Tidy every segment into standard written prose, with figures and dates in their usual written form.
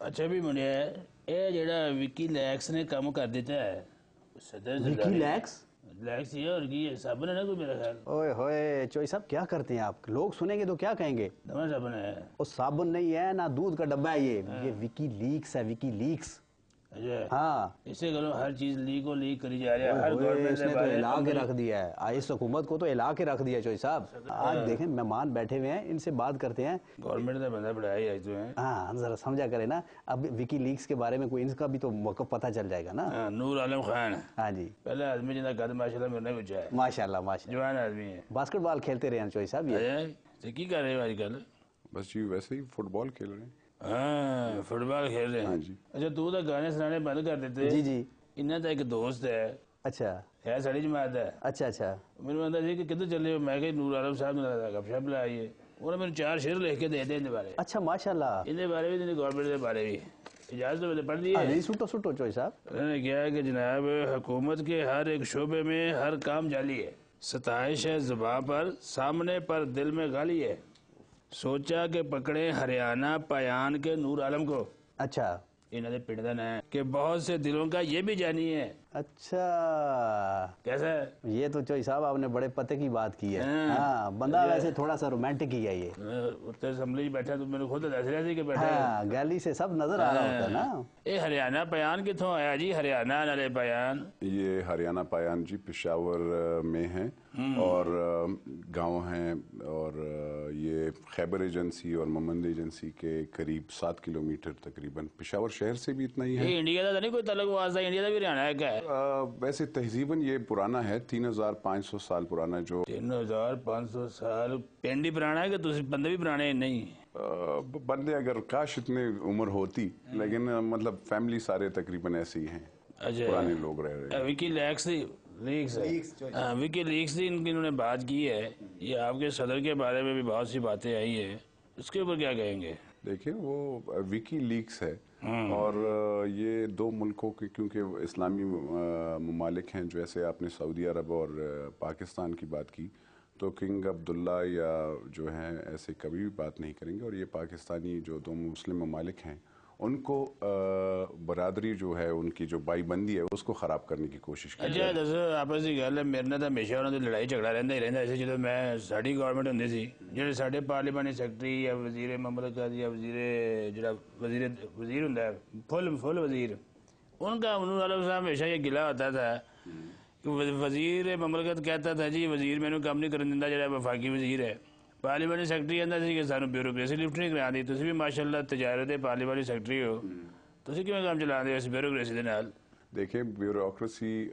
अच्छा भी मुनिया ये जेड़ा विकी लैक्स ने काम कर देता है सदर विकी लैक्स लैक्स ये और की साबन है ना कोई मेरा ख्याल। ओए होए चोई साहब क्या करते हैं आप, लोग सुनेंगे तो क्या कहेंगे। नवा साबन है वो साबुन नहीं है ना दूध का डब्बा है ये विकी लीक्स है, विकी लीक्स। अच्छा हाँ इसे करो हर चीज लीक और लीक करी जा रही है, हर ओए, गवर्नमेंट इसने तो हिला के रख दिया है, इस हुकूमत को तो हिला के रख दिया चोई साहब। आज देखें मेहमान बैठे हुए हैं, इनसे बात करते हैं। गवर्नमेंट का बंदा बढ़ाया है तो है। हाँ जरा समझा करे ना, अब विकी लीक्स के बारे में कोई इनका भी तो मौका पता चल जाएगा ना। नूर आलम खान हाँ जी पहला आदमी जिंदा कद माशाल्लाह मेरे ने पूछा है। माशाल्लाह माशाल्लाह जवान आदमी है। बास्केटबॉल खेलते रहे हैं चोई साहब ये। तो की कर रहे हो आजकल? बस जी वैसे ही फुटबॉल खेल रहे हैं। हाँ फुटबॉल खेल रहे हैं। हाँ जी। अच्छा तू तो गाने सुनाने बंद कर देते। जी जी इन्ना तो एक दोस्त है अच्छा साड़ी जमात है। अच्छा अच्छा मेरे बंदा जी कि किधर चले हो, मैं कही नूर आलम साहब ने गपशप लाई है, उन्होंने मेरे 4 शेर लिख के दे दे इन बारे। अच्छा माशाल्लाह इन बारे भी गवर्नमेंट के बारे भी इजाजत तो मैंने पढ़ दी है। सुटो सुटो चोई साहब। उन्होंने कहा है कि जनाब हुकूमत के हर एक शोबे में हर काम जाली है, सताइश है ज़ुबां पर सामने पर दिल में गाली है, सोचा कि पकड़े हरियाणा पयान के नूर आलम को। अच्छा इन्होंने पिंड का नाम है कि बहुत से दिलों का ये भी जानी है। अच्छा कैसा है ये तो चोई साहब आपने बड़े पते की बात की है। हाँ। हाँ बंदा वैसे थोड़ा सा रोमांटिक ही है ये। उत्तर असेंबली बैठा तो मैंने खुद दस रहा थी कि बैठा हाँ गैली से सब नजर आ रहा होता है ना। ये हरियाणा पयान कितों आया जी? हरियाणा नाले पयान ये हरियाणा पायान जी पेशावर में है और गांव हैं और ये खैबर एजेंसी और ममंद एजेंसी के करीब 7 किलोमीटर तकरीबन, पेशावर शहर से भी इतना ही है। ये इंडिया का नहीं कोई तलक वास्ता, इंडिया का भी हरियाणा है क्या है? वैसे तहजीबन ये पुराना है, 3500 साल पुराना। जो 3500 साल पिंड ही पुराना है कि दूसरे बंदे भी पुराने हैं? नहीं बंदे अगर काश इतने उम्र होती, लेकिन मतलब फैमिली सारे तकरीबन ऐसे ही हैं। अच्छा पुराने लोग रह रहे हैं। विकी लैक्स विकी लीक्स थी इन्होंने बात की है, ये आपके सदर के बारे में भी बहुत सी बातें आई है, उसके ऊपर क्या कहेंगे? देखिए वो विकी लीक्स है और ये 2 मुल्कों के, क्योंकि इस्लामी ममालिक हैं, जैसे आपने सऊदी अरब और पाकिस्तान की बात की, तो किंग अब्दुल्ला या जो हैं ऐसे कभी भी बात नहीं करेंगे। और ये पाकिस्तानी जो 2 मुस्लिम ममालिक हैं उनको बरादरी जो है उनकी जो बाईबंदी है उसको ख़राब करने की कोशिश की। अच्छा दसो आपस की गल है, मेरे ना तो हमेशा उन्होंने लड़ाई झगड़ा रहता ही रहता। ऐसे जो मैं साड़ी गवर्नमेंट होंदी सी, जो साढ़े पार्लियामेंट सैकटरी या वजीर ममलकत या वजीर होंदा है फुल वजीर, उनका नूर आलम साहब हमेशा ये गिला होता था कि वजीर ममलकत कहता था जी वजीर मैंने काम नहीं करने दिंदा, जो वफाकी वजीर है। पार्लियामेंट सैकटरी कहता सी कि सानू ब्यूरोक्रेसी लिफ्ट नहीं करा दी। तुसीं भी माशाअल्लाह तजारत है पार्लियामेंट सैकटरी हो, तुसीं किवें काम चला दे इस ब्यूरोक्रेसी दे नाल? देखिए ब्यूरोक्रेसी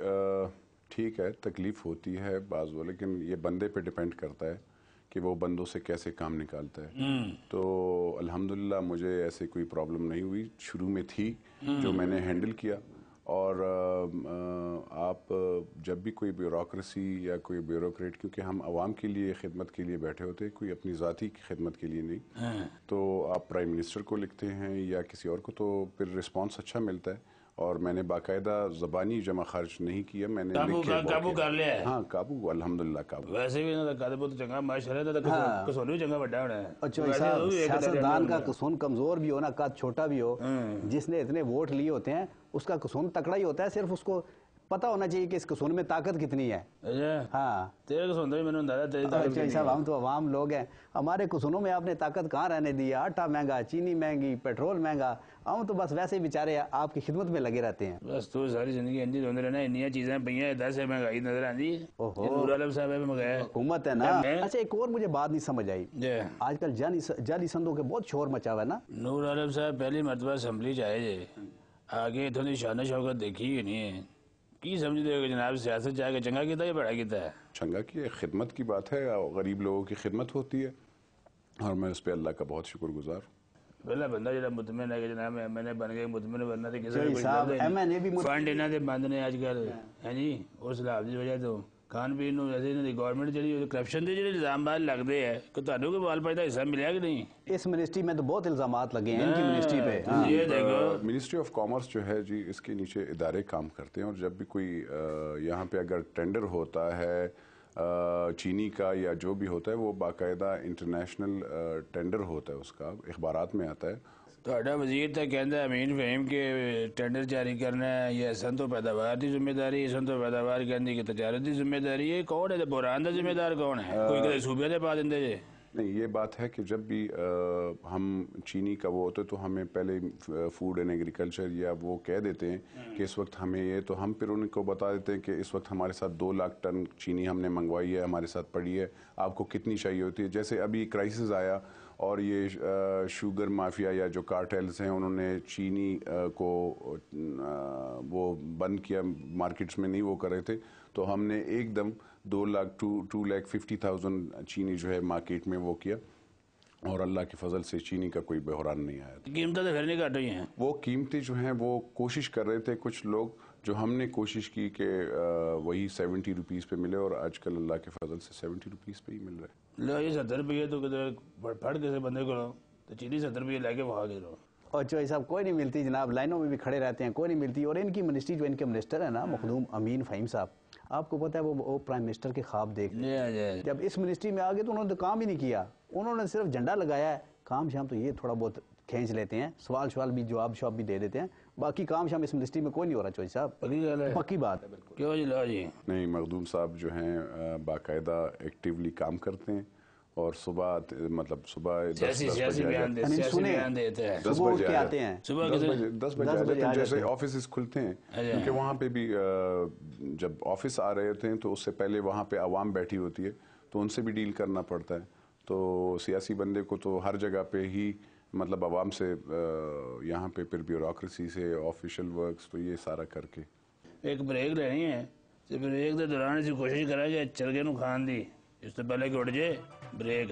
ठीक है, तकलीफ होती है बाज़ वो, लेकिन ये बंदे पे डिपेंड करता है कि वो बंदों से कैसे काम निकालता है। तो अल्हम्दुलिल्लाह मुझे ऐसे कोई प्रॉब्लम नहीं हुई, शुरू में थी जो मैंने हैंडल किया। और आप जब भी कोई ब्यूरोक्रेसी या कोई ब्यूरोक्रेट, क्योंकि हम आवाम के लिए खिदमत के लिए बैठे होते हैं, कोई अपनी ज़ाती की खिदमत के लिए नहीं, तो आप प्राइम मिनिस्टर को लिखते हैं या किसी और को, तो फिर रिस्पांस अच्छा मिलता है। और मैंने बाकायदा ज़बानी जमा खर्च नहीं किया, मैंने काबू कर लिया है। हाँ काबू अल्हम्दुलिल्लाह काबू। वैसे भी इन्होंने कद बहुत चंगा माशाल्लाह था, कसून भी चंगा बड़ा होना है। अच्छा साहब सियासतदान का कसून कमजोर भी हो ना, कद छोटा भी हो, जिसने इतने वोट लिए होते हैं उसका कसून तकड़ा ही होता है। सिर्फ उसको पता होना चाहिए कि इस कसून में ताकत कितनी है। हाँ तेरे कसून भी मैंने अंदाजा तेरी ताकत अच्छा साहब हम तो आवाम लोग हैं, हमारे कसूनों में आपने ताकत कहाँ रहने दी है? आटा महंगा, चीनी महंगी, पेट्रोल महंगा, हम तो बस वैसे ही बेचारे आपकी खिदमत में लगे रहते हैं। बस तू सारी जिंदगी इंजी रोंदे रहना, इन्नियां चीजें पईयां 10 से महंगाई नजर आंदी। ओहो नूर आलम साहब में मंगाया हुकूमत है ना। अच्छा एक और मुझे बात नहीं समझ आई, आजकल जाली संदों के बहुत शोर मचा हुआ है ना। नूर आलम साहब पहली मरतबा असेंबली जाए जे, आगे इतनी शान शौकत देखी ही नहीं है, की समझते हो कि जनाब सियासत जाके चंगा किया या बड़ा किया है? चंगा की खिदमत की बात है, गरीब लोगों की खिदमत होती है और मैं उस पर अल्लाह का बहुत शुक्रगुजार। पहला बंदा जो मुतमिन है कि जनाब एमएनए बन गए, मुतमिन बनना तो किसी फंड इन्हों के बंद ने अजकल है जी, उस हिसाब की वजह तो खान पीन गवर्नमेंट जी करप्शन के जो इल्जाम बाहर लगते हैं कि तुहानू कोई बाल पाई का हिस्सा मिले कि नहीं? इस मिनिस्ट्री में तो बहुत इल्जाम लगे हैं इनकी मिनिस्ट्री पे। ये देखो मिनिस्ट्री ऑफ कॉमर्स जो है जी, इसके नीचे इदारे काम करते हैं और जब भी कोई यहाँ पे अगर टेंडर होता है चीनी का या जो भी होता है वो बाकायदा इंटरनेशनल टेंडर होता है, उसका अखबारात में आता है। ਤੁਹਾਡਾ ਵਜ਼ੀਰ ਤਾਂ ਕਹਿੰਦਾ ਅਮੀਨ ਫਹੀਮ ਕਿ ਟੈਂਡਰ ਜਾਰੀ ਕਰਨਾ ਹੈ ਇਹ ਅਸਨ ਤੋਂ ਪੈਦਾਵਾਰ ਦੀ ਜ਼ਿੰਮੇਵਾਰੀ, ਅਸਨ ਤੋਂ ਪੈਦਾਵਾਰ ਕਹਿੰਦੀ ਕਿ ਤਜਾਰਤ ਦੀ ਜ਼ਿੰਮੇਵਾਰੀ ਹੈ। ਕੌਣ ਹੈ ਬੁਰਾਨ ਦਾ ਜ਼ਿੰਮੇਦਾਰ ਕੌਣ ਹੈ? ਕੋਈ ਕਿਤੇ ਸੂਬੇ ਦੇ ਪਾ ਦਿੰਦੇ ਜੇ? नहीं, ये बात है कि जब भी हम चीनी का वो होते तो हमें पहले फूड एंड एग्रीकल्चर या वो कह देते हैं कि इस वक्त हमें ये, तो हम फिर उनको बता देते हैं कि इस वक्त हमारे साथ 2 लाख टन चीनी हमने मंगवाई है, हमारे साथ पड़ी है, आपको कितनी चाहिए होती है। जैसे अभी क्राइसिस आया और ये शुगर माफिया या जो कार्टेल्स हैं उन्होंने चीनी को वो बंद किया, मार्केट्स में नहीं वो कर रहे थे, तो हमने एकदम 2,50,000 चीनी जो है मार्केट में वो किया और अल्लाह के फजल से चीनी का कोई बहरान नहीं आया। कीमतें तो फिर नहीं घट रही हैं। वो कीमतें जो हैं वो कोशिश कर रहे थे कुछ लोग, जो हमने कोशिश की कि वही 70 रुपीज़ पे मिले और आजकल अल्लाह के फजल से 70 रुपीज़ पे ही मिल रहा है। लो ये 70 रुपये तो किधर फट किसी बंदे को तो चीनी 70 रुपये लेके वहाँ दे रहो। और चौधरी साहब कोई नहीं मिलती जनाब, लाइनों में भी खड़े रहते हैं, कोई नहीं मिलती। और इनकी मिनिस्ट्री जो इनके मिनिस्टर है ना मखदूम अमीन फ़हीम साहब, आपको पता है वो प्राइम मिनिस्टर के ख्वाब देखते हैं। जब इस मिनिस्ट्री में आ गए तो उन्होंने तो काम ही नहीं किया, उन्होंने सिर्फ झंडा लगाया है। काम शाम तो ये थोड़ा बहुत खींच लेते हैं, सवाल भी जवाब शवाब भी दे देते हैं, बाकी काम शाम इस मिनिस्ट्री में कोई नहीं हो रहा। चौधरी साहब पक्की बात है। बिल्कुल क्यों जी? लो जी नहीं, मखदूम साहब जो हैं बाकायदा एक्टिवली काम करते हैं और सुबह मतलब सुबह 10 बजे जैसे ऑफिस खुलते हैं, क्योंकि वहाँ पे भी जब ऑफिस आ रहे होते हैं तो उससे पहले वहाँ पे आवाम बैठी होती है तो उनसे भी डील करना पड़ता है। तो सियासी बंदे को तो हर जगह पे ही मतलब आवाम से यहाँ पे फिर ब्यूरोक्रेसी से ऑफिशियल वर्क्स, तो ये सारा करके एक ब्रेक लेनी है तो ब्रेक के दौरान ऐसी कोशिश करा जाए चरगे नूं खान दी, इससे पहले कि उठ जाए ब्रेक।